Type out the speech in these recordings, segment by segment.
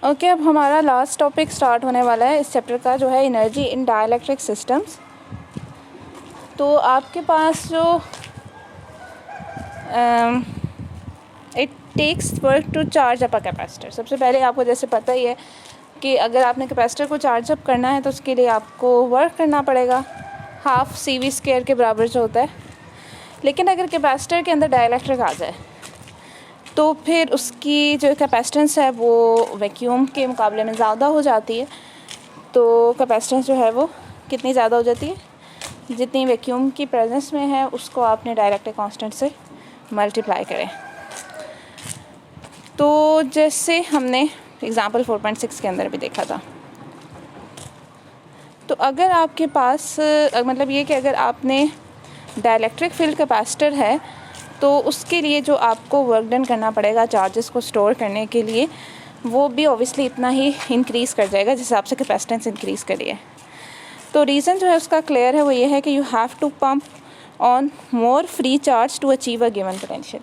Okay, अब हमारा last topic start होने वाला है इस चैप्टर का, जो है एनर्जी इन डाइलेक्ट्रिक सिस्टम्स। तो आपके पास जो it takes work to charge up a capacitor. सबसे पहले आपको जैसे पता ही है कि अगर आपने कैपेसिटर को चार्ज अप करना है तो उसके लिए आपको वर्क करना पड़ेगा, हाफ CV² के बराबर जो होता है। लेकिन अगर कैपेसिटर के अंदर डाइलेक्ट्रिक आ जाए तो फिर उसकी जो कैपेसिटेंस है वो वैक्यूम के मुकाबले में ज़्यादा हो जाती है। तो कैपेसिटेंस जो है वो कितनी ज़्यादा हो जाती है, जितनी वैक्यूम की प्रेजेंस में है उसको आपने डाइलेक्ट्रिक कांस्टेंट से मल्टीप्लाई करें। तो जैसे हमने एग्जांपल 4.6 के अंदर भी देखा था। तो अगर आपके पास मतलब ये कि अगर आपने डाइलेक्ट्रिक फील्ड कैपेसिटर है तो उसके लिए जो आपको वर्क डन करना पड़ेगा चार्जेस को स्टोर करने के लिए, वो भी ऑब्वियसली इतना ही इंक्रीज़ कर जाएगा जिस हिसाब से कैपेसिटेंस इंक्रीज़ करिए। तो रीज़न जो है उसका क्लियर है, वो ये है कि you have to pump on more free charge to achieve a given potential.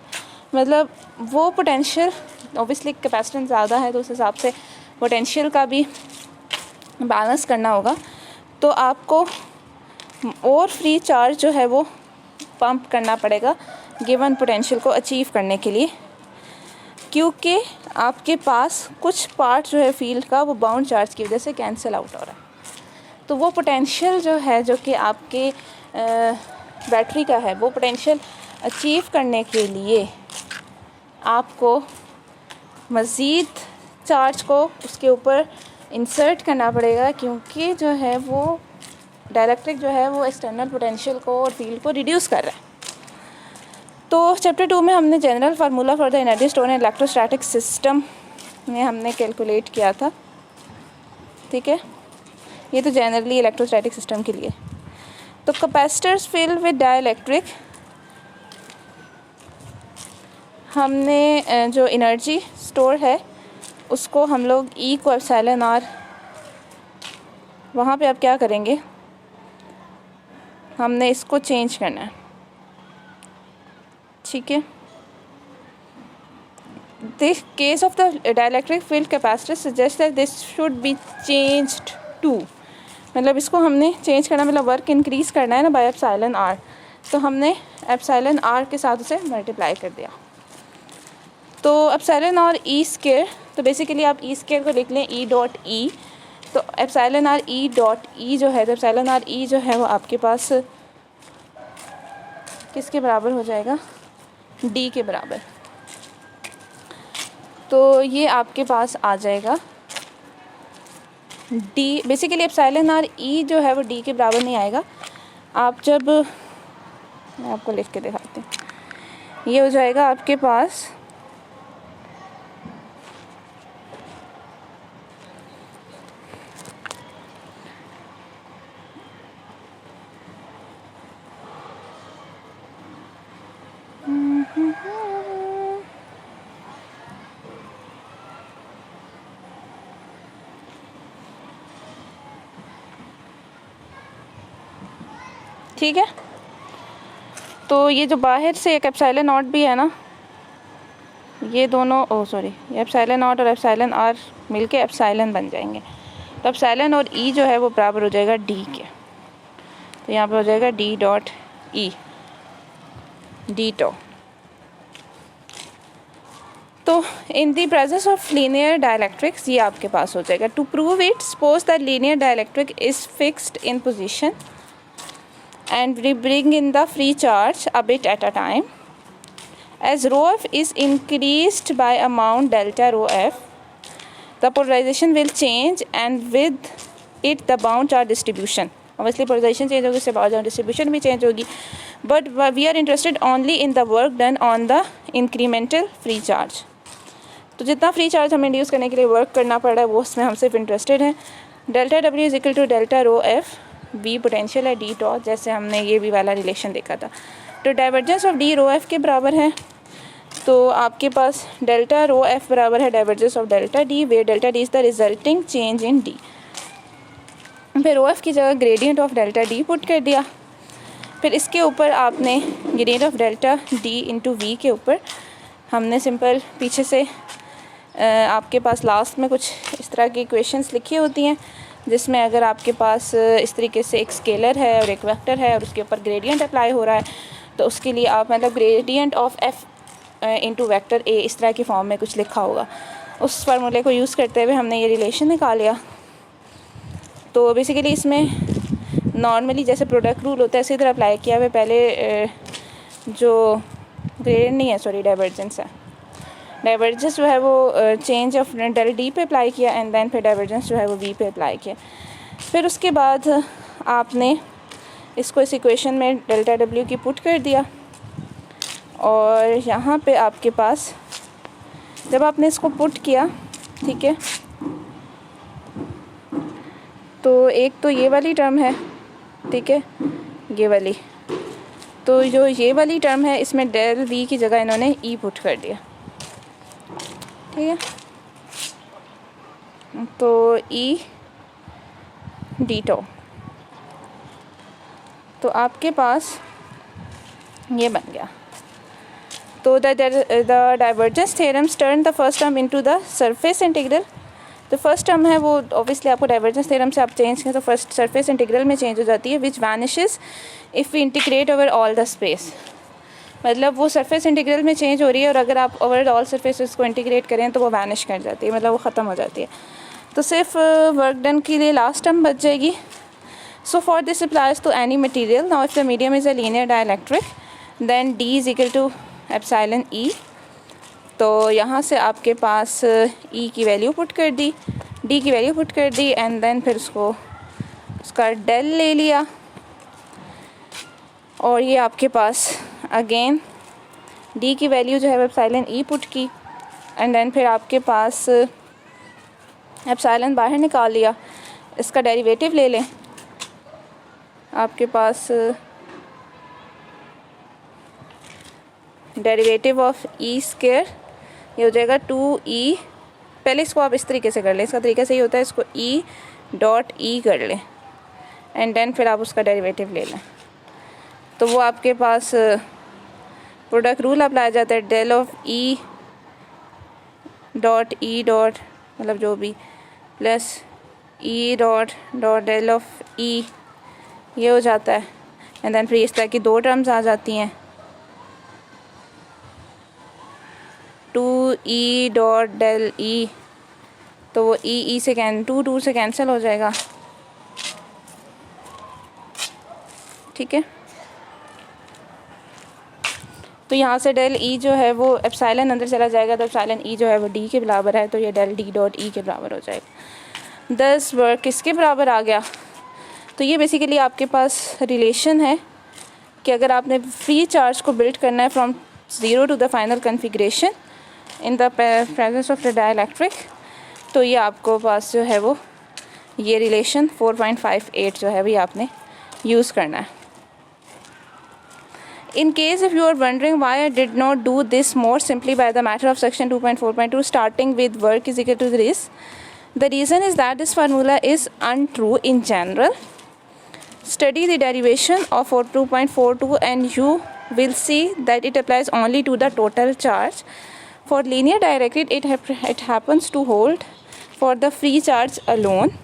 मतलब वो पोटेंशियल ऑब्वियसली कैपेसिटेंस ज़्यादा है तो उस हिसाब से पोटेंशियल का भी बैलेंस करना होगा। तो आपको और फ्री चार्ज जो है वो पंप करना पड़ेगा गिवन पोटेंशियल को अचीव करने के लिए, क्योंकि आपके पास कुछ पार्ट जो है फील्ड का वो बाउंड चार्ज की वजह से कैंसिल आउट हो रहा है। तो वो पोटेंशियल जो है जो कि आपके बैटरी का है, वो पोटेंशियल अचीव करने के लिए आपको मज़ीद चार्ज को उसके ऊपर इंसर्ट करना पड़ेगा, क्योंकि जो है वो डाइलेक्ट्रिक जो है वो एक्सटर्नल पोटेंशियल को और फील्ड को रिड्यूस कर रहा है। तो चैप्टर 2 में हमने general formula for the energy store in electrostatic system में हमने कैलकुलेट किया था। ठीक है, ये तो जनरली इलेक्ट्रोस्टैटिक सिस्टम के लिए। तो कैपेसिटर्स फिल्ड विद डाइलेक्ट्रिक, हमने जो एनर्जी स्टोर है उसको हम लोग E को एप्सिलॉन R, वहाँ पे आप क्या करेंगे, हमने इसको चेंज करना है। ठीक है, this case of the dielectric field capacitor suggest that this should be changed to, मतलब इसको हमने चेंज करना, मतलब वर्क इंक्रीज़ करना है ना बाय एप्सिलॉन R। तो हमने एप्सिलॉन R के साथ उसे मल्टीप्लाई कर दिया। तो एप्सिलॉन R E², तो बेसिकली आप E² को लिख लें E.E। तो एप्सिलॉन R E.E जो है, तो एप्सिलॉन R E जो है वो आपके पास किसके बराबर हो जाएगा, D के बराबर। तो ये आपके पास आ जाएगा D। Basically epsilon R E जो है वो D के बराबर नहीं आएगा। आप जब, मैं आपको लिख के दिखाती हूँ, ये हो जाएगा आपके पास ठीक है। तो ये जो बाहर से एक एप्सिलॉन नॉट भी है ना, ये दोनों ये एप्सिलॉन नॉट और एप्सिलॉन R मिलके एप्सिलॉन बन जाएंगे। तो एप्सिलॉन और E जो है वो बराबर हो जाएगा D के। तो यहाँ पे हो जाएगा D.E, D टो। तो in the presence of linear dielectrics ये आपके पास हो जाएगा। To prove it, suppose that linear dielectric is fixed in position and we bring in the free charge a bit at a time. As rho f is increased by amount delta rho f, the polarization will change and with it the bound charge distribution. Obviously polarization change होगी, उससे bound charge distribution भी change होगी, but we are interested only in the work done on the incremental free charge. तो जितना free charge हमें induce करने के लिए वर्क करना पड़ रहा है वो उसमें हम सिर्फ इंटरेस्टेड हैं। Delta W is equal to delta rho F, V potential है, D टॉ, जैसे हमने ये भी वाला रिलेशन देखा था। तो divergence of D rho F के बराबर है। तो आपके पास डेल्टा रो एफ बराबर है divergence of delta D, way delta D is the resulting change in D। फिर रो एफ की जगह gradient of delta D put कर दिया। फिर इसके ऊपर आपने gradient of delta D into V के ऊपर हमने सिंपल पीछे से आपके पास लास्ट में कुछ इस तरह की इक्वेशंस लिखी होती हैं, जिसमें अगर आपके पास इस तरीके से एक स्केलर है और एक वेक्टर है और उसके ऊपर ग्रेडियंट अप्लाई हो रहा है, तो उसके लिए आप मतलब gradient of F into vector A इस तरह की फॉर्म में कुछ लिखा होगा। उस फार्मूले को यूज़ करते हुए हमने ये रिलेशन निकाल लिया। तो बेसिकली इसमें नॉर्मली जैसे प्रोडक्ट रूल होता है इसी तरह अप्लाई किया हुआ। पहले जो ग्रेडियंट नहीं है, सॉरी डाइवर्जेंस है, डाइवर्जेंस जो है वो चेंज ऑफ डेल डी पे अप्लाई किया एंड देन फिर डाइवर्जेंस जो है वो वी पे अप्लाई किया। फिर उसके बाद आपने इसको इस इक्वेशन में डेल्टा डब्ल्यू की पुट कर दिया और यहाँ पे आपके पास जब आपने इसको पुट किया, ठीक है, तो एक तो ये वाली टर्म है, ठीक है, ये वाली, तो जो ये वाली टर्म है इसमें डेल वी की जगह इन्होंने ई पुट कर दिया, ठीक है, तो ई डी टो, तो आपके पास ये बन गया। तो the divergence theorems turn the first term into the surface integral. तो फर्स्ट टर्म है वो ऑब्वियसली आपको डाइवर्जेंस थ्योरम से आप चेंज करें तो फर्स्ट सरफेस इंटीग्रल में चेंज हो जाती है, which vanishes if we integrate over all the space. मतलब वो सरफेस इंटीग्रल में चेंज हो रही है और अगर आप ओवर ऑल सरफेसेस को इंटीग्रेट करें तो वो वैनिश कर जाती है, मतलब वो ख़त्म हो जाती है। तो सिर्फ वर्क डन के लिए लास्ट टर्म बच जाएगी। So for this applies to any material. Now if the medium is a linear dielectric then D is equal to epsilon E. तो यहाँ से आपके पास ई की वैल्यू पुट कर दी, डी की वैल्यू पुट कर दी एंड देन फिर उसका डेल ले लिया और ये आपके पास अगेन डी की वैल्यू जो है एप्सिलॉन ई पुट की एंड देन फिर आपके पास एप्सिलॉन बाहर निकाल लिया। इसका डेरिवेटिव ले लें, आपके पास डेरिवेटिव ऑफ ई स्क्वायर ये हो जाएगा 2e। पहले इसको आप इस तरीके से कर लें, इसका तरीका सही होता है, इसको e डॉट ई कर लें एंड देन फिर आप उसका डेरिवेटिव ले लें। तो वो आपके पास प्रोडक्ट रूल अप्लाई जाता है, डेल ऑफ ई डॉट मतलब जो भी plus E dot del of E ये हो जाता है एंड देन फिर इस तरह की दो टर्म्स आ जाती हैं, 2e डॉट डेल ई, तो वो ई से 2 से कैंसिल हो जाएगा, ठीक है। तो यहाँ से डेल ई जो है वो एप्सिलॉन अंदर चला जाएगा, तो एप्सिलॉन ई जो है वो डी के बराबर है, तो ये डेल डी डॉट ई के बराबर हो जाएगा। 10 वर्क किसके बराबर आ गया। तो ये बेसिकली आपके पास रिलेशन है कि अगर आपने फ्री चार्ज को बिल्ड करना है from 0 to the final configuration in the presence of the dielectric, तो ये आपको पास जो है वो ये रिलेशन 4.58 जो है भी आपने यूज़ करना है। In case if you are wondering why I did not do this more simply by the matter of section 2.4.2 starting with work is equal to this, the reason is that this formula is untrue in general. Study the derivation of 2.42 and you will see that it applies only to the total charge. For linear directed it happens to hold for the free charge alone,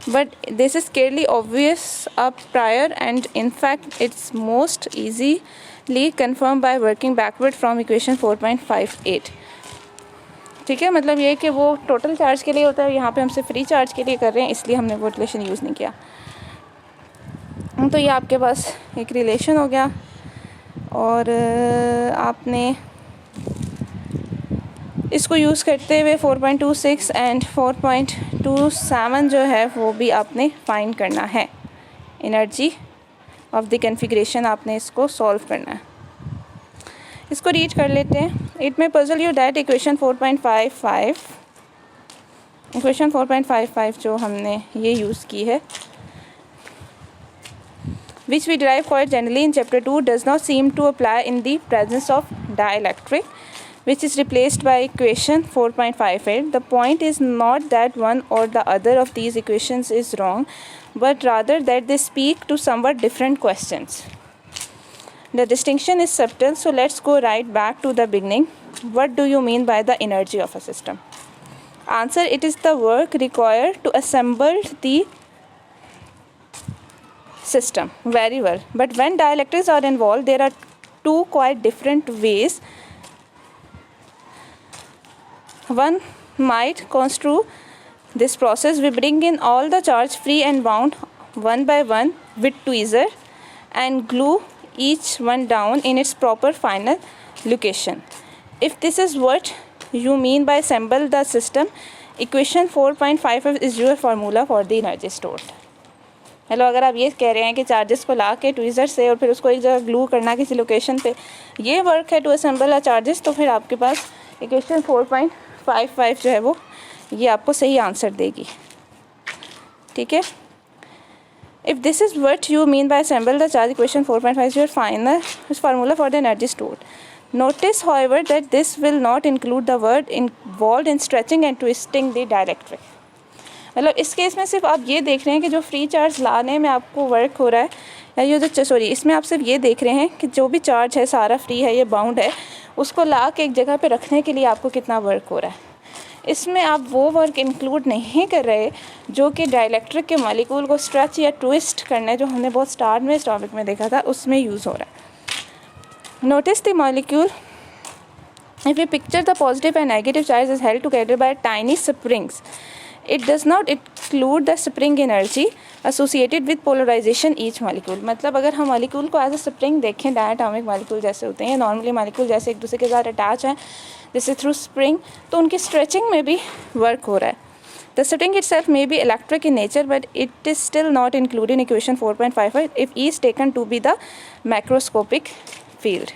but this is clearly obvious up prior and in fact it's most easily confirmed by working backward from equation 4.58. ठीक है, मतलब ये कि वो total charge के लिए होता है, यहाँ पे हम सिर्फ फ्री चार्ज के लिए कर रहे हैं इसलिए हमने वो रिलेशन यूज़ नहीं किया। तो ये आपके पास एक रिलेशन हो गया और आपने इसको यूज़ करते हुए 4.26 एंड 4.27 जो है वो भी आपने फाइंड करना है। एनर्जी ऑफ द कन्फिग्रेशन आपने इसको सॉल्व करना है। इसको रीड कर लेते हैं। It may puzzle you that equation 4.55 जो हमने ये यूज़ की है which we derive quite generally in chapter 2 does not seem to apply in the presence of dielectric, which is replaced by equation 4.58. The point is not that one or the other of these equations is wrong, but rather that they speak to somewhat different questions. The distinction is subtle, so let's go right back to the beginning. What do you mean by the energy of a system? Answer: it is the work required to assemble the system. Very well. But when dielectrics are involved, there are two quite different ways one might construe this process. We bring in all the charge free and bound one by one with tweezer and glue each one down in its proper final location. If this is what you mean by assemble the system, equation 4.5 is your formula for the energy stored. Hello, अगर आप ये कह रहे हैं कि charges को ला के tweezer से और फिर उसको एक जगह ग्लू करना किसी लोकेशन पे, ये वर्क है टू असेंबल अ चार्जेस, तो फिर आपके पास इक्वेशन 4.55 जो है वो ये आपको सही आंसर देगी. ठीक है. If this is what you mean by assemble the charge, equation 4.5 is your final formula for the energy stored. Notice, however, that this will not include the word involved in stretching and twisting the dielectric. मतलब इस case में सिर्फ आप ये देख रहे हैं कि जो फ्री चार्ज लाने में आपको वर्क हो रहा है, या ये जो सॉरी इसमें आप सिर्फ ये देख रहे हैं कि जो भी चार्ज है सारा फ्री है, ये बाउंड है, उसको ला के एक जगह पे रखने के लिए आपको कितना वर्क हो रहा है. इसमें आप वो वर्क इंक्लूड नहीं कर रहे जो कि डाइलेक्ट्रिक के मॉलिक्यूल को स्ट्रेच या ट्विस्ट करने, जो हमने बहुत स्टार्ट में इस टॉपिक में देखा था, उसमें यूज़ हो रहा है. Notice the molecule. If we picture the positive and negative charge is held together by tiny springs, it does not include the spring energy associated with polarization each molecule. मतलब अगर हम मॉलिक्यूल को as a spring देखें, diatomic molecule जैसे होते हैं, normally molecule जैसे एक दूसरे के साथ अटैच हैं जैसे थ्रू स्प्रिंग, तो उनकी स्ट्रेचिंग में भी वर्क हो रहा है. The spring itself may be electric in nature, but it is still not included in equation 4.55 if E is taken to be the macroscopic field.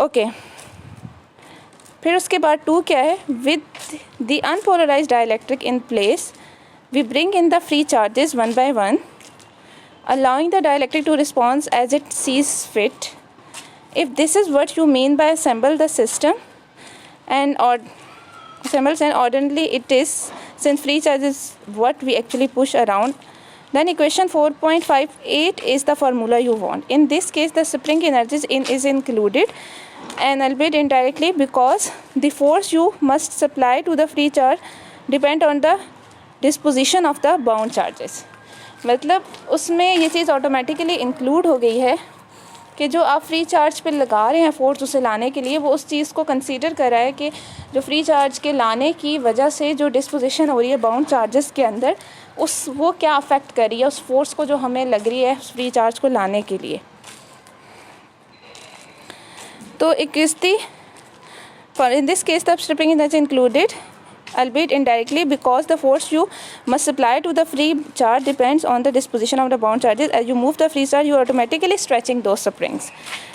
Okay. फिर उसके बाद 2 क्या है? With the unpolarized dielectric in place, we bring in the free charges one by one, allowing the dielectric to respond as it sees fit. If this is what you mean by assemble the system and assembles, and ordinarily it is, since free charge is what we actually push around, then equation 4.58 is the formula you want. In this case, the spring energy is included, and albeit indirectly, because the force you must supply to the free charge depend on the disposition of the bound charges. मतलब उसमें ये चीज़ automatically include हो गई है कि जो आप free charge पे लगा रहे हैं फोर्स उसे लाने के लिए, वो उस चीज़ को कंसीडर कर रहा है कि जो फ्री चार्ज के लाने की वजह से जो डिस्पोजिशन हो रही है बाउंड चार्जेस के अंदर, वो क्या अफेक्ट कर रही है उस फोर्स को जो हमें लग रही है फ्री चार्ज को लाने के लिए. तो in this case the stripping energy included, albeit indirectly, because the force you must supply to the free charge depends on the disposition of the bound charges. As you move the free charge, you are automatically stretching those springs.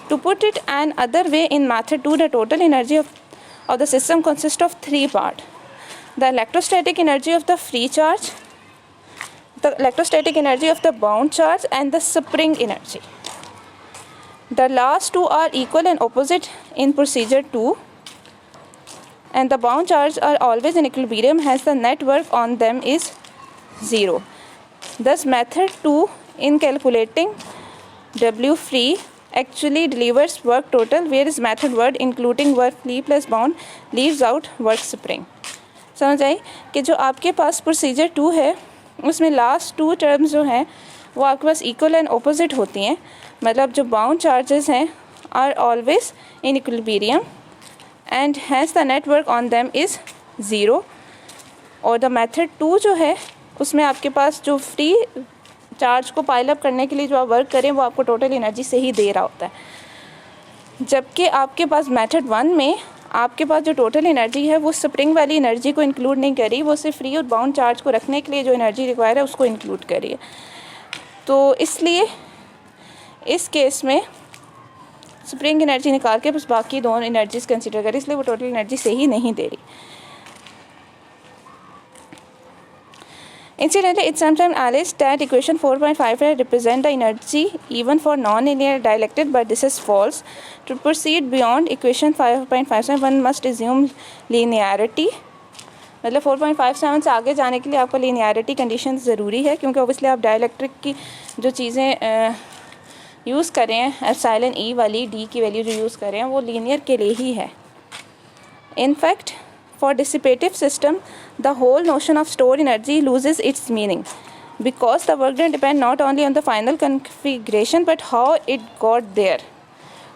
To put it another way, in method 2, the total energy of the system consists of 3 parts: the electrostatic energy of the free charge, the electrostatic energy of the bound charge, and the spring energy. The last 2 are equal and opposite in procedure 2, and the bound charges are always in equilibrium, hence the net work on them is 0. Thus method 2 in calculating W free actually delivers work total, whereas method 1 including work free plus bound leaves out work spring. समझ आई कि जो आपके पास procedure 2 है उसमें last 2 terms जो हैं वो आपके पास इक्वल एंड ऑपोजिट होती हैं. मतलब जो बाउंड चार्जेस हैं are always in equilibrium and has the network on them is 0. और द मेथड 2 जो है उसमें आपके पास जो फ्री चार्ज को पाइल अप करने के लिए जो आप वर्क करें वो आपको टोटल एनर्जी से ही दे रहा होता है. जबकि आपके पास मेथड 1 में आपके पास जो टोटल एनर्जी है वो स्प्रिंग वाली एनर्जी को इंक्लूड नहीं करी, वो सिर्फ फ्री और बाउंड चार्ज को रखने के लिए जो एनर्जी रिक्वायर है उसको इंक्लूड करी है. तो इसलिए इस केस में स्प्रिंग एनर्जी निकाल के बस बाकी 2 एनर्जीज कंसीडर करें, इसलिए वो टोटल एनर्जी से ही नहीं दे रही. Incidentally, it's sometimes alleged that equation 4.55 represent the energy even for non-linear dielectric, but this is false. To proceed beyond equation 5.57, one must assume linearity. मतलब 4.57 से आगे जाने के लिए आपको linearity condition ज़रूरी है, क्योंकि obviously आप dielectric की जो चीज़ें यूज़ कर रहे हैं, एप्सिलॉन ई वाली डी की वैल्यू जो यूज़ कर रहे हैं वो लीनियर के लिए ही है। In fact, for dissipative system, the whole notion of stored energy loses its meaning because the work done depend not only on the final configuration but how it got there।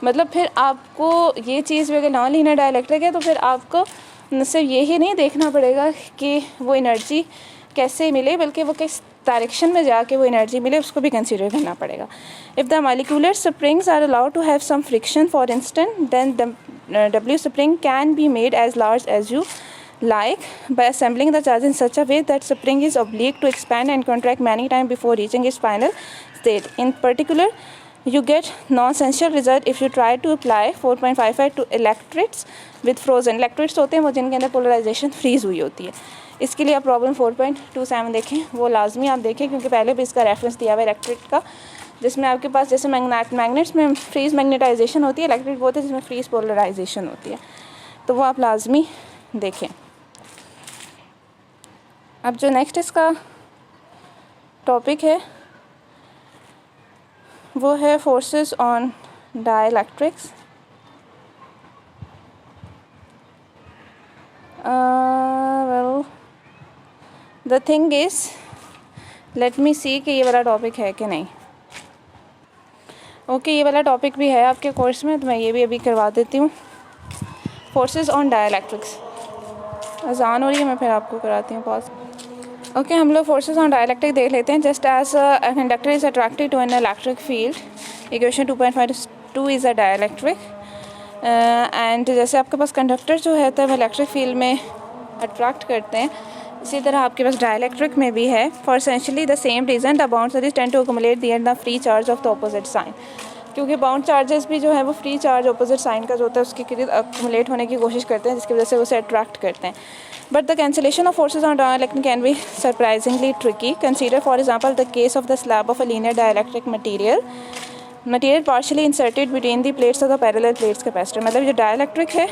मतलब फिर आपको ये चीज़ भी अगर non linear dielectric है तो फिर आपको सिर्फ यही नहीं देखना पड़ेगा कि वो एनर्जी कैसे मिले, बल्कि वो किस डायरेक्शन में जाके वो एनर्जी मिले उसको भी कंसीडर करना पड़ेगा। If the molecular springs are allowed to have some friction for instant, then the W spring can be made as large as you like by assembling the charge in such a way that spring is oblique to expand and contract many times before reaching its final state. In particular, you get non-essential result if you try to apply 4.55 to electrodes with frozen electrodes होते हैं वो जिनके अंदर polarisation freeze हुई होती है। इसके लिए आप प्रॉब्लम 4.27 देखें, वो लाजमी आप देखें क्योंकि पहले भी इसका रेफरेंस दिया हुआ है इलेक्ट्रिक का, जिसमें आपके पास जैसे मैग्नेट्स में फ्रीज मैग्नेटाइजेशन होती है, इलेक्ट्रिक वो होता है जिसमें फ्रीज पोलराइजेशन होती है, तो वो आप लाजमी देखें। अब जो नेक्स्ट इसका टॉपिक है वो है forces on dielectrics. Well the thing is, let me see कि ये वाला टॉपिक है कि नहीं। ओके, ये वाला टॉपिक भी है आपके कोर्स में, तो मैं ये भी अभी करवा देती हूँ। फोर्सेस ऑन डाइलेक्ट्रिक्स, अजान हो रही है, मैं फिर आपको कराती हूँ पॉज। ओके, हम लोग फोर्सेस ऑन डाइलेक्ट्रिक देख लेते हैं। Just as a conductor is attracted to an electric field, equation 2.52 is a dielectric. And जैसे आपके पास कंडक्टर जो है तो वो इलेक्ट्रिक फील्ड में अट्रैक्ट करते हैं, इसी तरह आपके पास डाइलेक्ट्रिक में भी है। For essentially the same reason the bound charges tend to accommodate the free charge of the opposite sign, क्योंकि बाउंड चार्जेस भी जो है वो फ्री चार्ज ऑपोजिट साइन का जो होता है उसके करीब अकोमोडेट होने की कोशिश करते हैं, जिसकी वजह से उसे अट्रैक्ट करते हैं। But the cancellation of forces on dielectric can be surprisingly tricky. Consider for example the case of the slab of a linear dielectric material partially inserted between the plates of the parallel plates capacitor. मतलब जो dielectric है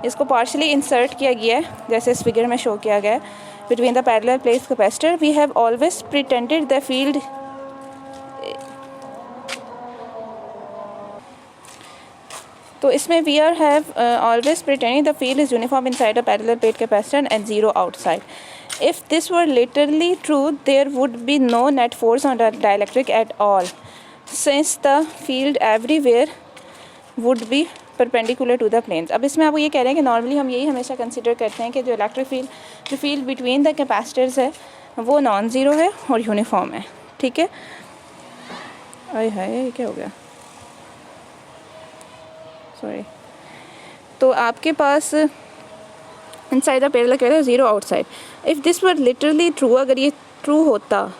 इसको partially insert किया गया है, जैसे इस figure में शो किया गया है, between the parallel plate capacitor. We have always pretended the field तो इसमें we are have always pretending the field is uniform inside a parallel plate capacitor and zero outside. If this were literally true, there would be no net force on the dielectric at all, since the field everywhere would be perpendicular to the planes. अब इसमें आपको ये कह रहे हैं कि normally हम यही हमेशा कंसिडर करते हैं कि जो इलेक्ट्रिक फील्ड जो फील्ड बिटवीन द कैपेसिटर्स है वो नॉन ज़ीरो है और यूनिफॉर्म है, ठीक है। अरे हाय, ये क्या हो गया, सॉरी। तो आपके पास inside the parallel capacitor zero outside. If this were literally true, अगर ये ट्रू होता,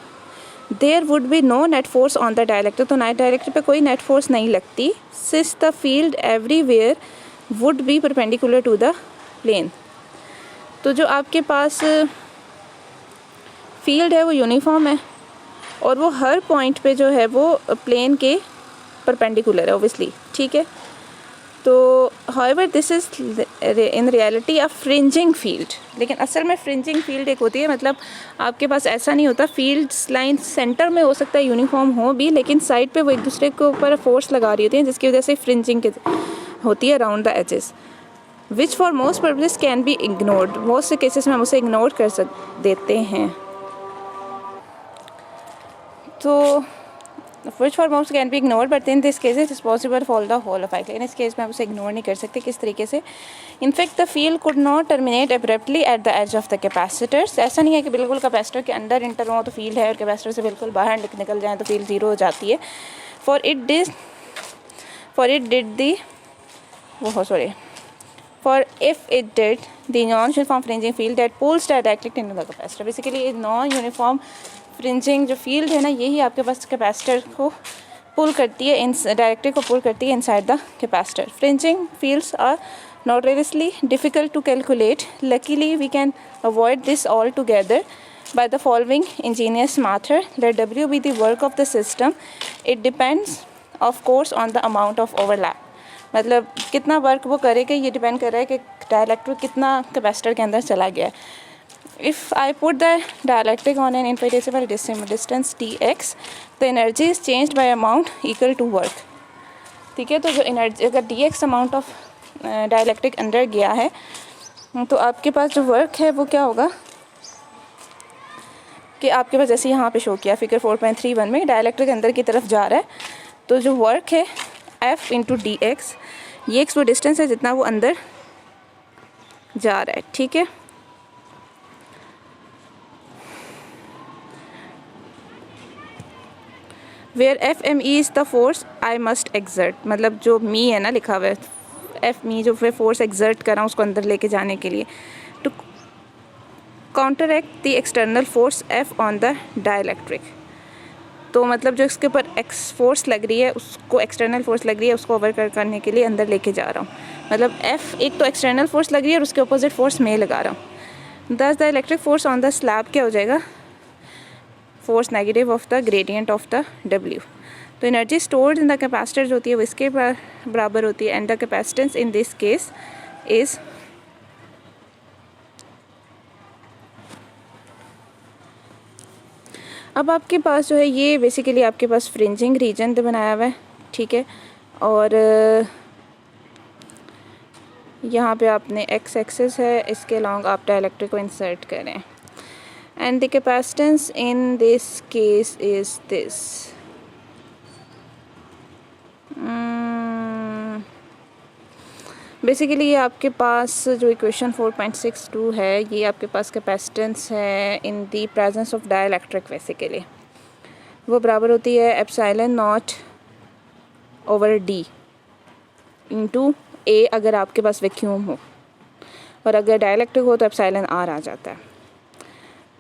there would be no net force on the dielectric, तो डाइलेक्ट्रिक पे कोई नेट फोर्स नहीं लगती, since the field everywhere would be perpendicular to the plane. तो जो आपके पास फील्ड है वो यूनिफॉर्म है और वो हर पॉइंट पे जो है वो प्लेन के परपेंडिकुलर है ऑब्वियसली, ठीक है। तो however this is in reality a fringing field, लेकिन असल में फ्रिंजिंग फील्ड एक होती है, मतलब आपके पास ऐसा नहीं होता, फील्ड लाइन सेंटर में हो सकता है यूनिफॉर्म हो भी, लेकिन साइड पे वो एक दूसरे के ऊपर फोर्स लगा रही होती है, जिसकी वजह से फ्रिंजिंग होती है around the edges, which for most purpose can be ignored. बहुत से केसेस में हम उसे इग्नोर कर देते हैं। तो which for most can be ignored, but in this case it is possible to follow the whole of cycle। इन इस केस में आप उसे इग्नोर नहीं कर सकते। किस तरीके से? In fact the field could not terminate abruptly at the edge of the capacitors। ऐसा नहीं है कि बिल्कुल कैपेसिटर के अंदर इंटर हो तो फील्ड है और कैपेसिटर से बिल्कुल बाहर निकल जाए तो फील्ड ज़ीरो हो जाती है। For it if it did the non-uniform fringing field that pulls the dielectric into the capacitor। Basically non-uniform fringing जो फील्ड है ना, यही आपके पास कैपेसिटर को पुल करती है, इन डायरेक्ट्रिक को पुल करती है inside the capacitor. Fringing fields are notoriously difficult to calculate. Luckily we can avoid this altogether by the following ingenious method. Let W be the work of the system. It depends of course on the amount of overlap। मतलब कितना work वो करेगा ये depend कर रहा है कि dielectric कितना कैपेसिटर के अंदर चला गया है। if I put the dielectric on an infinitesimal distance dx, the energy is changed by amount equal to work. ठीक है, तो जो एनर्जी अगर dx अमाउंट ऑफ डायलैक्ट्रिक अंदर गया है तो आपके पास जो वर्क है वो क्या होगा कि आपके पास जैसे यहाँ पे शो किया फिगर 4.31 में डायलैक्ट्रिक अंदर की तरफ जा रहा है, तो जो वर्क है F इंटू डी एक्स, ये एक्स वो डिस्टेंस है जितना वो अंदर जा रहा है. ठीक है, where F M E is the force I must exert, मतलब जो मी है ना लिखा हुआ है, एफ मी जो मैं फोर्स एक्सर्ट कर रहा हूँ उसको अंदर लेके जाने के लिए, to counteract the external force F on the dielectric. तो मतलब जो इसके ऊपर एक्स फोर्स लग रही है उसको, एक्सटर्नल फोर्स लग रही है उसको ओवर करने के लिए अंदर लेके जा रहा हूँ. मतलब एफ एक तो एक्सटर्नल फोर्स लग रही है और उसके अपोजिट फोर्स मैं लगा रहा हूँ. Thus the electric force on the slab क्या हो जाएगा, force negative of the gradient of the W. तो energy stored in the capacitor जो होती है वो इसके बराबर होती है, and the capacitance in this case is अब आपके पास जो है ये बेसिकली आपके पास फ्रिंजिंग रीजन तो बनाया हुआ है. ठीक है, और यहाँ पे आपने एक्स एक्सिस है, इसके लॉन्ग आप डायलैक्ट्रिक को इंसर्ट करें, and the capacitance in this case is this. Basically ये आपके पास जो इक्वेशन 4.62 है ये आपके पास कैपेसिटेंस है in the presence of dielectric. Basically वो बराबर होती है epsilon not over D into A अगर आपके पास वैक्यूम हो, और अगर डायलैक्ट्रिक हो तो एप्सिलॉन आर आ जाता है.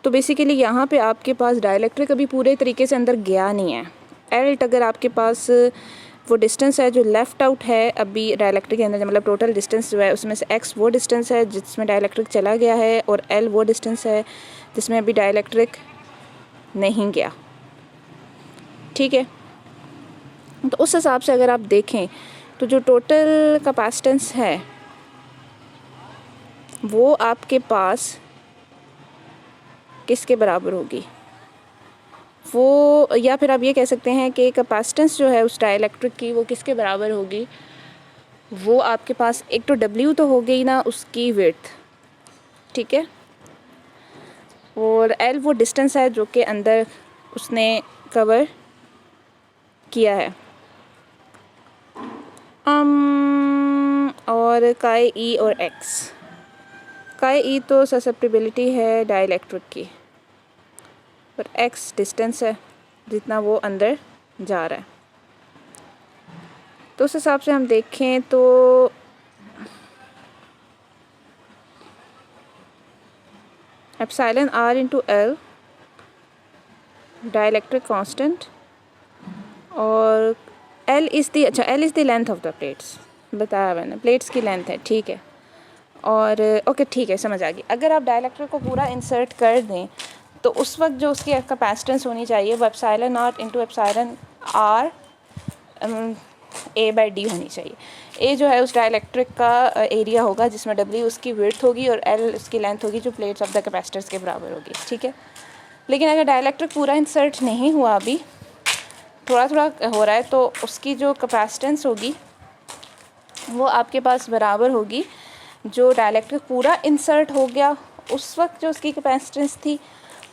तो बेसिकली यहाँ पे आपके पास डायलैक्ट्रिक अभी पूरे तरीके से अंदर गया नहीं है. एल्ट अगर आपके पास वो डिस्टेंस है जो लेफ़्ट आउट है अभी डायलैक्ट्रिक के अंदर, मतलब टोटल डिस्टेंस जो है उसमें से एक्स वो डिस्टेंस है जिसमें डायलैक्ट्रिक चला गया है, और एल वो डिस्टेंस है जिसमें अभी डायलैक्ट्रिक नहीं गया. ठीक है, तो उस हिसाब से अगर आप देखें तो जो टोटल कैपेसिटेंस है वो आपके पास किसके बराबर होगी, वो या फिर आप ये कह सकते हैं कि कैपेसिटेंस जो है उस डायलैक्ट्रिक की वो किसके बराबर होगी, वो आपके पास एक तो डब्ल्यू तो हो गई ना उसकी विड्थ. ठीक है, और एल वो डिस्टेंस है जो कि अंदर उसने कवर किया है, और काई ई और एक्स. काई ई तो ससेप्टिबिलिटी है डायलैक्ट्रिक की, और एक्स डिस्टेंस है जितना वो अंदर जा रहा है. तो उस हिसाब से हम देखें तो epsilon R into L dielectric constant, और L is the L is the length of the plates, बताया मैंने प्लेट्स की लेंथ है. ठीक है, और ओके ठीक है समझ आ गई. अगर आप डायलैक्ट्रिक को पूरा इंसर्ट कर दें तो उस वक्त जो उसकी कैपेसिटेंस होनी चाहिए वो epsilon not into epsilon R A by D होनी चाहिए. ए जो है उस डायलैक्ट्रिक का एरिया होगा जिसमें डब्ल्यू उसकी विड्थ होगी और एल उसकी लेंथ होगी जो प्लेट्स ऑफ द कैपेसिटर्स के बराबर होगी. ठीक है, लेकिन अगर डायलैक्ट्रिक पूरा इंसर्ट नहीं हुआ, अभी थोड़ा थोड़ा हो रहा है, तो उसकी जो कैपेसिटेंस होगी वो आपके पास बराबर होगी जो डायलैक्ट्रिक पूरा इंसर्ट हो गया उस वक्त जो उसकी कैपेसिटेंस थी,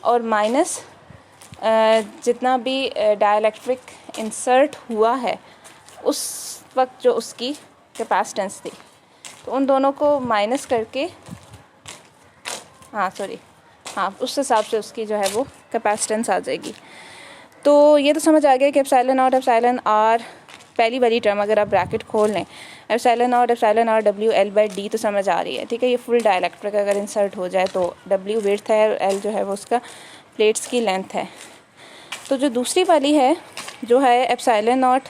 और माइनस जितना भी डायलैक्ट्रिक इंसर्ट हुआ है उस वक्त जो उसकी कैपेसिटेंस थी. तो उन दोनों को माइनस करके उस हिसाब से उसकी जो है वो कैपेसिटेंस आ जाएगी. तो ये तो समझ आ गया कि एप्सिलॉन नॉट एप्सिलॉन आर, पहली वाली टर्म अगर आप ब्रैकेट खोल लें, epsilon R W L by D तो समझ आ रही है. ठीक है, ये फुल डायलैक्ट्रिक अगर इंसर्ट हो जाए तो डब्ल्यू विड्थ है, एल जो है वो उसका प्लेट्स की लेंथ है. तो जो दूसरी वाली है जो है epsilon not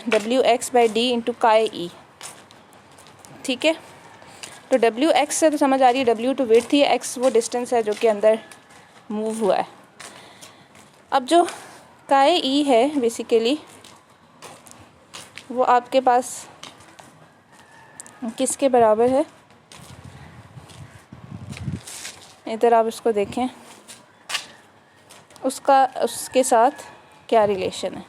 W x by D into काई ई. ठीक है, तो डब्ल्यू एक्स से तो समझ आ रही है डब्ल्यू टू विड्थ ही, एक्स वो डिस्टेंस है जो कि अंदर मूव हुआ है. अब जो काई ई है बेसिकली वो आपके पास किसके बराबर है, इधर आप इसको देखें, उसका उसके साथ क्या रिलेशन है।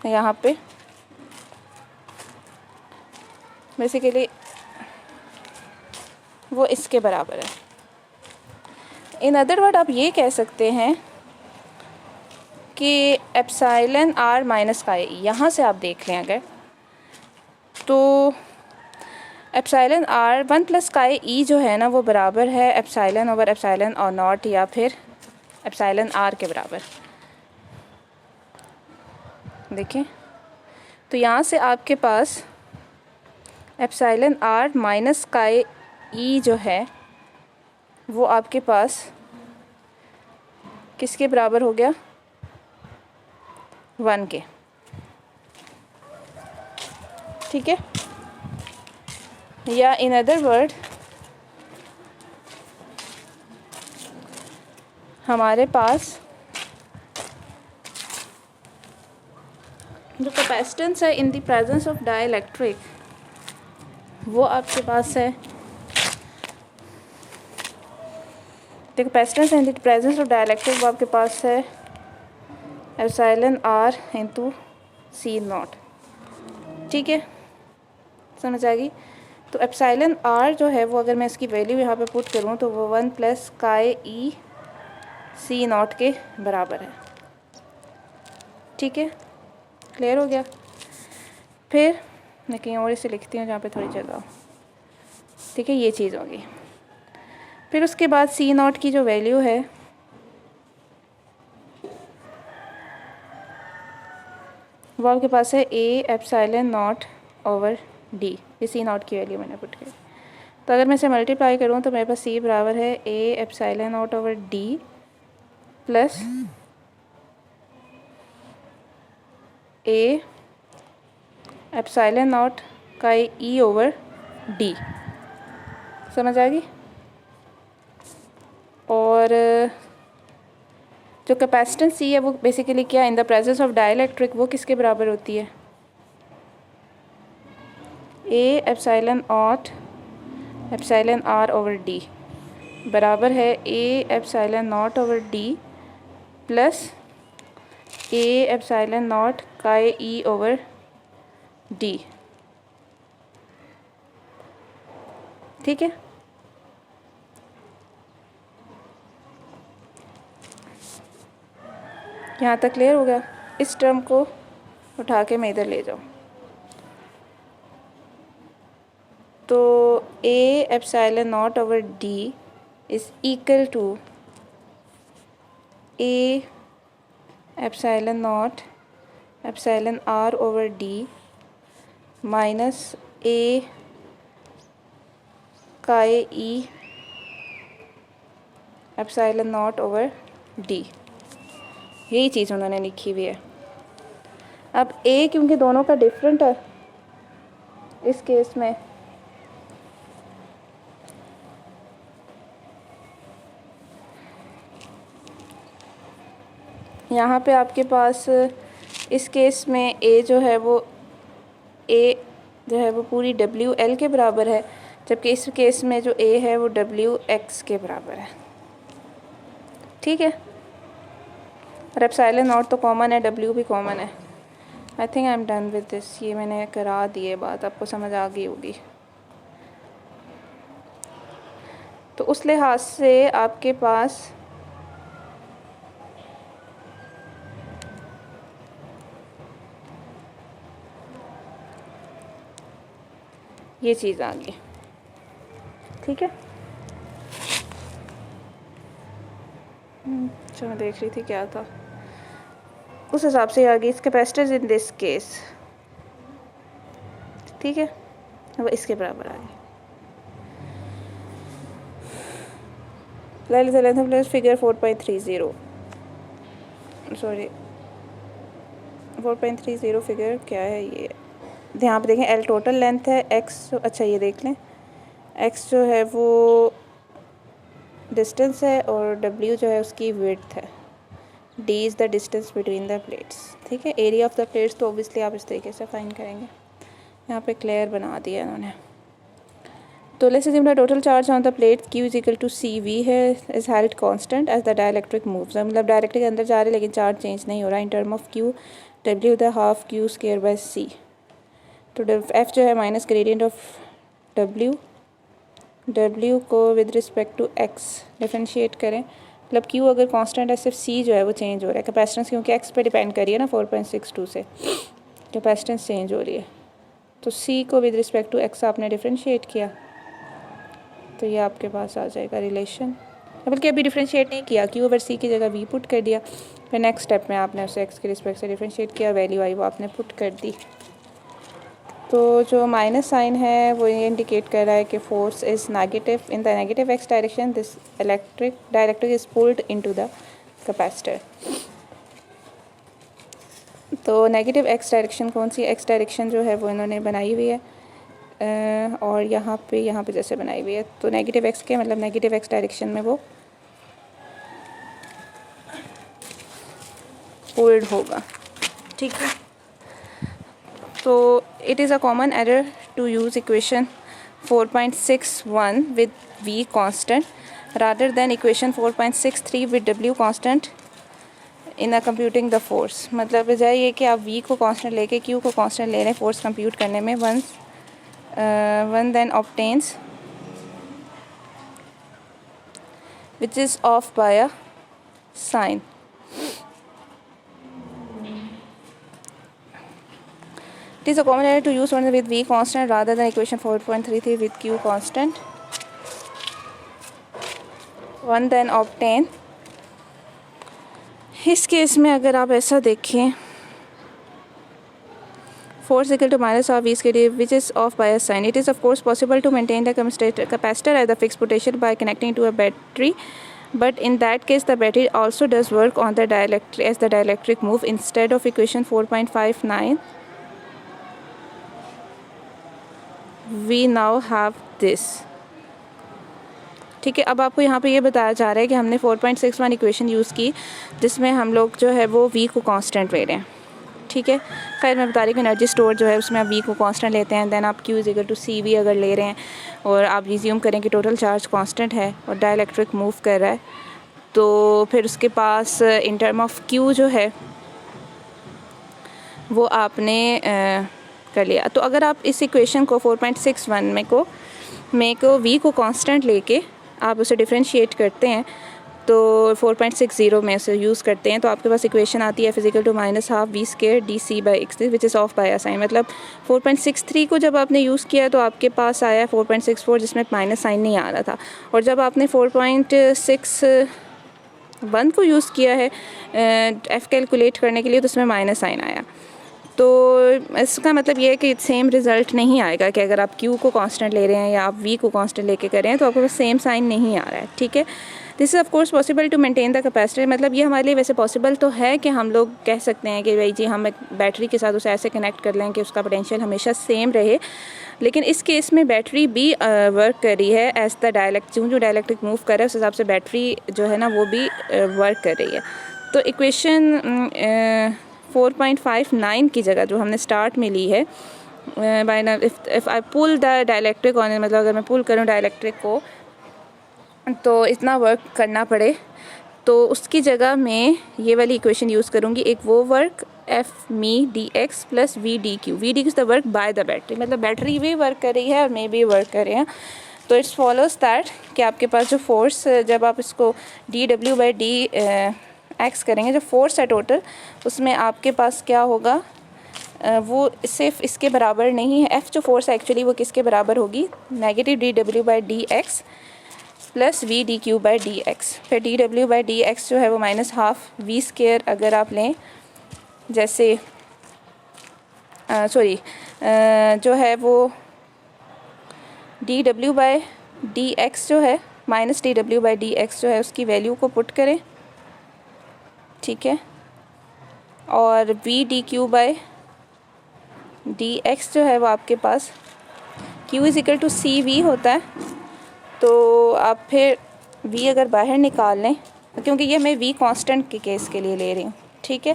यहाँ पे बेसिकली वो इसके बराबर है। इन अदर वर्ड आप ये कह सकते हैं कि एप्साइलन आर माइनस का ई, यहाँ से आप देख लें अगर तो एप्साइलन आर 1 प्लस का ई जो है ना वो बराबर है एप्साइलन ओवर एप्साइलन और नॉट या फिर एप्साइलन आर के बराबर। देखें तो यहाँ से आपके पास एप्साइलन आर माइनस का ई जो है वो आपके पास किसके बराबर हो गया, 1 के। ठीक है, या इन अदर वर्ड हमारे पास जो कैपेसिटेंस है in the presence of dielectric वो आपके पास है, the capacitance in the presence of dielectric वो आपके पास है epsilon R into C not. ठीक है, समझ आ गई। तो एप्सिलॉन आर जो है वो अगर मैं इसकी वैल्यू यहाँ पे पुट करूँ तो वो 1 plus chi E C not के बराबर है। ठीक है, क्लियर हो गया। फिर मैं कहीं और इसे लिखती हूँ जहाँ पे थोड़ी जगह हो। ठीक है, ये चीज़ होगी। फिर उसके बाद सी नॉट की जो वैल्यू है वो आपके पास है A epsilon not over D. ये सी नॉट की वैल्यू मैंने पुट की। तो अगर मैं इसे मल्टीप्लाई करूँ तो मेरे पास सी बराबर है A epsilon not over D plus A epsilon not का ई ओवर डी। समझ आ गई। और जो कैपेसिटेंस सी है वो बेसिकली क्या, in the presence of dielectric वो किसके बराबर होती है, A epsilon not epsilon R over D बराबर है A epsilon not over D plus A epsilon not का ई ओवर डी। ठीक है, यहाँ तक क्लियर हो गया। इस टर्म को उठा के मैं इधर ले जाऊँ तो A epsilon not over D is equal to A epsilon not epsilon R over D minus A का E epsilon not over D. यही चीज़ उन्होंने लिखी हुई है। अब ए क्योंकि दोनों का डिफरेंट है इस केस में, यहाँ पे आपके पास इस केस में ए जो है वो पूरी डब्ल्यू एल के बराबर है, जबकि इस केस में जो ए है वो डब्ल्यू एक्स के बराबर है। ठीक है, और एप्सिलॉन नॉट तो कॉमन है, डब्ल्यू भी कॉमन है। I think I am done with this. ये मैंने करा दी है बात, आपको समझ आ गई होगी। तो उस लिहाज से आपके पास ये चीज़ आ गई। ठीक है, अच्छा मैं देख रही थी क्या था, उस हिसाब से आ गई। इस कैपेसिटेंस इन दिस केस, ठीक है, अब इसके बराबर आ गई। Length plus figure 4.30 sorry 4.30 figure क्या है ये, यहाँ पे देखें एल टोटल लेंथ है, एक्स अच्छा ये देख लें एक्स जो है वो डिस्टेंस है और डब्ल्यू जो है उसकी विड्थ है, D is the distance between the plates. ठीक है, एरिया ऑफ द प्लेट्स तो ऑब्वियसली आप इस तरीके से फाइंड करेंगे। यहाँ पे क्लियर बना दिया इन्होंने। तो let's assume the total charge on the plate Q is equal to CV है is held constant as the dielectric moves. मतलब डाइलेक्ट्रिक अंदर जा रहे हैं लेकिन चार्ज चेंज नहीं हो रहा in term of Q W the half Q square by C। तो F जो है माइनस ग्रेडियंट ऑफ W को with respect to X differentiate करें। मतलब Q अगर कांस्टेंट है सिर्फ C जो है वो चेंज हो रहा है। कैपेसिटेंस क्योंकि X पे डिपेंड करिए ना 4.62 से कैपेसिटेंस चेंज हो रही है। तो C को विद रिस्पेक्ट टू X आपने डिफरेंशिएट किया तो ये आपके पास आ जाएगा रिलेशन। बल्कि अभी डिफरेंशिएट नहीं किया, Q ओवर C की जगह V पुट कर दिया। फिर नेक्स्ट स्टेप में आपने उसे X के रिस्पेक्ट से डिफरेंशिएट किया, वैल्यू आई वो आपने पुट कर दी। तो जो माइनस साइन है वो ये इंडिकेट कर रहा है कि force is negative in the negative X direction, this dielectric is pulled into the capacitor. तो नेगेटिव X डायरेक्शन कौन सी X डायरेक्शन जो है वो इन्होंने बनाई हुई है और यहाँ पे जैसे बनाई हुई है। तो नेगेटिव X के मतलब नेगेटिव X डायरेक्शन में वो पुल्ड होगा, ठीक है। तो it is a common error to use equation 4.61 with V constant rather than equation 4.63 with W constant in a computing the force. मतलब बजाय ये कि आप V को कांस्टेंट लेके Q को कांस्टेंट ले रहे हैं फोर्स कंप्यूट करने में, one then obtains which is off by a sign. It is a common error to use one with V constant rather than equation 4.33 with Q constant. One then obtain. इस case में अगर आप ऐसा देखें force equal to minus half V square which is off by a sign. It is of course possible to maintain the capacitor at the fixed potential by connecting to a battery, but in that case the battery also does work on the dielectric as the dielectric move. Instead of equation 4.59 we now have this, ठीक है। अब आपको यहाँ पे ये बताया जा रहा है कि हमने 4.61 इक्वेशन यूज़ की जिसमें हम लोग जो है वो V को कांस्टेंट ले रहे हैं, ठीक है। खैर मैं बता रही हूँ एनर्जी स्टोर जो है उसमें आप V को कांस्टेंट लेते हैं, देन आप Q is equal to CV अगर ले रहे हैं और आप रिज्यूम करें कि टोटल चार्ज कांस्टेंट है और डाइलेक्ट्रिक मूव कर रहा है, तो फिर उसके पास इन टर्म ऑफ Q जो है वो आपने कर लिया। तो अगर आप इस इक्वेशन को 4.61 में को V को कांस्टेंट लेके आप उसे डिफरेंशिएट करते हैं तो 4.60 में उसे यूज़ करते हैं तो आपके पास इक्वेशन आती है physical to minus half V square DC by X which is off by a sign. मतलब 4.63 को जब आपने यूज़ किया तो आपके पास आया 4.64 जिसमें माइनस साइन नहीं आ रहा था, और जब आपने 4.61 को यूज़ किया है F कैलकुलेट करने के लिए तो उसमें माइनस साइन आया। तो इसका मतलब ये है कि सेम रिज़ल्ट नहीं आएगा कि अगर आप Q को कांस्टेंट ले रहे हैं या आप V को कांस्टेंट लेके कर रहे हैं तो आपके पास सेम साइन नहीं आ रहा है, ठीक है। This is of course possible to maintain the capacitor. मतलब ये हमारे लिए वैसे पॉसिबल तो है कि हम लोग कह सकते हैं कि भाई जी हम एक बैटरी के साथ उसे ऐसे कनेक्ट कर लें कि उसका पोटेंशियल हमेशा सेम रहे, लेकिन इस केस में बैटरी भी वर्क कर रही है एज द जो डाइलेक्ट्रिक मूव कर रहा है उस हिसाब से बैटरी जो है ना वो भी वर्क कर रही है। तो इक्वेशन 4.59 की जगह जो हमने स्टार्ट में ली है by if I pull the dielectric on, मतलब अगर मैं पुल करूँ डाइलेक्ट्रिक को तो इतना वर्क करना पड़े तो उसकी जगह मैं ये वाली इक्वेशन यूज़ करूँगी। एक वो work F me dx plus V dq is the work by the battery. मतलब बैटरी भी वर्क कर रही है और मैं भी वर्क कर रहे हैं। तो इट्स फॉलोज दैट कि आपके पास जो फोर्स जब आप इसको dw बाई dx करेंगे, जो फोर्स है टोटल उसमें आपके पास क्या होगा वो सिर्फ इसके बराबर नहीं है। F जो फोर्स है एक्चुअली वो किसके बराबर होगी, negative dw by dx plus V dq by dx। फिर dw बाई dx जो है वो माइनस हाफ V स्क्वायर अगर आप लें, जैसे जो है वो dw बाई dx जो है माइनस dw बाई dx जो है उसकी वैल्यू को पुट करें, ठीक है। और V dq बाई dx जो है वो आपके पास Q is equal to CV होता है। तो आप फिर V अगर बाहर निकाल लें, क्योंकि ये मैं V कांस्टेंट के केस के लिए ले रही हूँ, ठीक है।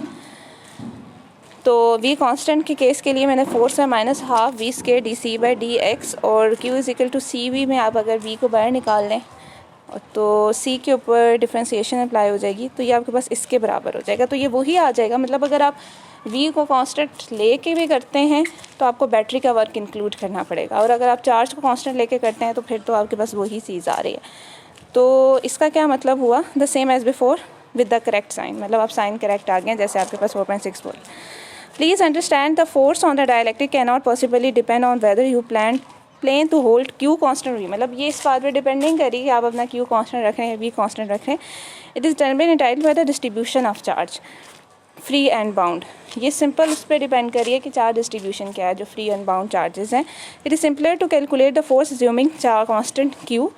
तो वी कांस्टेंट के केस के लिए मैंने फोर्स है -12 V square D C by D X, और Q is equal to C V में आप अगर वी को बाहर निकाल लें तो सी के ऊपर डिफ्रेंसिएशन अप्लाई हो जाएगी, तो ये आपके पास इसके बराबर हो जाएगा। तो ये वही आ जाएगा, मतलब अगर आप वी को कांस्टेंट लेके भी करते हैं तो आपको बैटरी का वर्क इंक्लूड करना पड़ेगा, और अगर आप चार्ज को कांस्टेंट लेके करते हैं तो फिर तो आपके पास वही चीज़ आ रही है। तो इसका क्या मतलब हुआ, the same as before with the correct sign, मतलब आप साइन करेक्ट आ गए, जैसे आपके पास 4.6 volt. Please understand the force on the dielectric can not possibly depend on whether you plan to hold Q constant V, मतलब ये इस बात पर डिपेंड नहीं करी कि आप अपना क्यू कांस्टेंट रख रहे हैं, वी कांस्टेंट रख रहे हैं। It is determined entitled by the distribution of charge free and bound. ये सिंपल उस पर डिपेंड करिए कि चार्ज डिस्ट्रीब्यूशन क्या है, जो फ्री एंड बाउंड चार्जेस हैं। It is simpler to calculate the force assuming charge constant Q,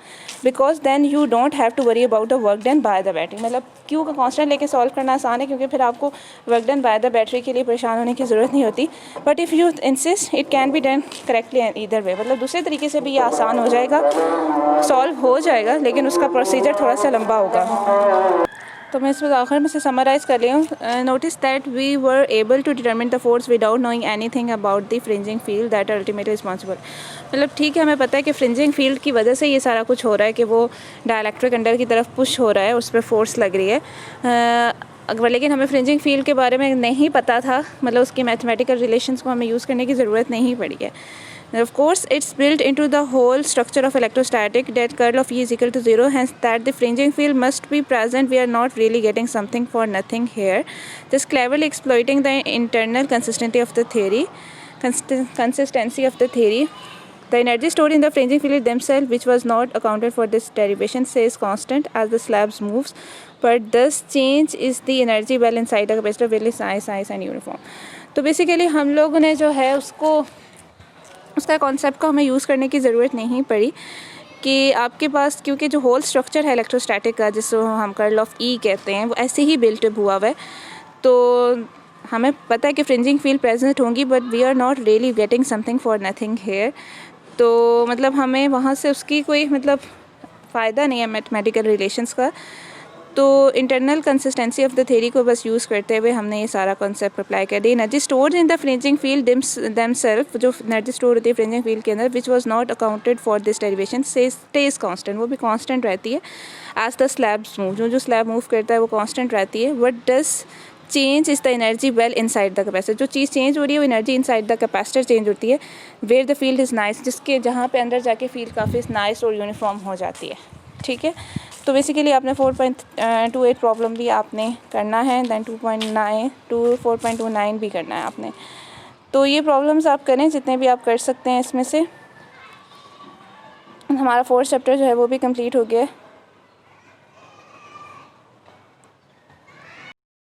because then you don't have to worry about the work done by the battery. मतलब Q का constant लेके solve करना आसान है, क्योंकि फिर आपको work done by the battery के लिए परेशान होने की ज़रूरत नहीं होती। But if you insist it can be done correctly either वे, मतलब दूसरे तरीके से भी ये आसान हो जाएगा, सॉल्व हो जाएगा, लेकिन उसका प्रोसीजर थोड़ा सा लंबा होगा। तो मैं इस बार आखिर में से समराइज़ कर रही हूँ। Notice that we were able to determine the force without knowing anything about the fringing field that ultimately responsible. मतलब ठीक है, हमें पता है कि फ्रिंजिंग फील्ड की वजह से ये सारा कुछ हो रहा है, कि वो डाइलेक्ट्रिक अंडर की तरफ पुश हो रहा है, उस पर फोर्स लग रही है। लेकिन हमें फ्रिंजिंग फील्ड के बारे में नहीं पता था, मतलब उसकी मैथमेटिकल रिलेशंस को हमें यूज़ करने की ज़रूरत नहीं पड़ी है। Of course, it's built into the whole structure of electrostatic that curl of E is equal to 0, hence that the fringing field must be present. We are not really getting something for nothing here, just cleverly exploiting the internal consistency of the theory. The energy stored in the fringing field themselves, which was not accounted for this derivation, stays constant as the slabs moves, but thus change is the energy well inside the capacitor will is nice and uniform. तो basically हम लोगों ने जो है उसका concept को हमें use करने की ज़रूरत नहीं पड़ी, कि आपके पास क्योंकि जो होल स्ट्रक्चर है इलेक्ट्रोस्टैटिक का, जिसको हम कर्ल ऑफ ई कहते हैं, वो ऐसे ही बिल्ट हुआ हुआ है। तो हमें पता है कि फ्रिंजिंग फील्ड प्रेजेंट होंगी, but we are not really getting something for nothing here. तो मतलब हमें वहाँ से उसकी कोई मतलब फ़ायदा नहीं है मैथमेटिकल रिलेशंस का। तो internal consistency of the theory को बस यूज़ करते हुए हमने ये सारा कॉन्सेप्ट अप्लाई कर दिया। Energy stored in the fringing field themselves, जो एनर्जी स्टोर होती है फ्रिंजिंग फील्ड के अंदर, which was not accounted for this derivation, stage constant, वो भी कांस्टेंट रहती है। एज द स्लैब्स मूव, जो स्लैब मूव करता है वो कांस्टेंट रहती है। What does change is the energy well inside the capacitor, जो चीज़ चेंज हो रही है वो energy inside the capacitor change होती है। Where the field is nice, जिसके जहाँ पे अंदर जाके फील्ड काफ़ी नाइस और यूनिफॉर्म हो जाती है। ठीक है, तो बेसिकली आपने 4.28 प्रॉब्लम भी आपने करना है, दैन 2.9 to 4.29 भी करना है आपने। तो ये प्रॉब्लम्स आप करें जितने भी आप कर सकते हैं। इसमें से हमारा 4th चैप्टर जो है वो भी कंप्लीट हो गया है।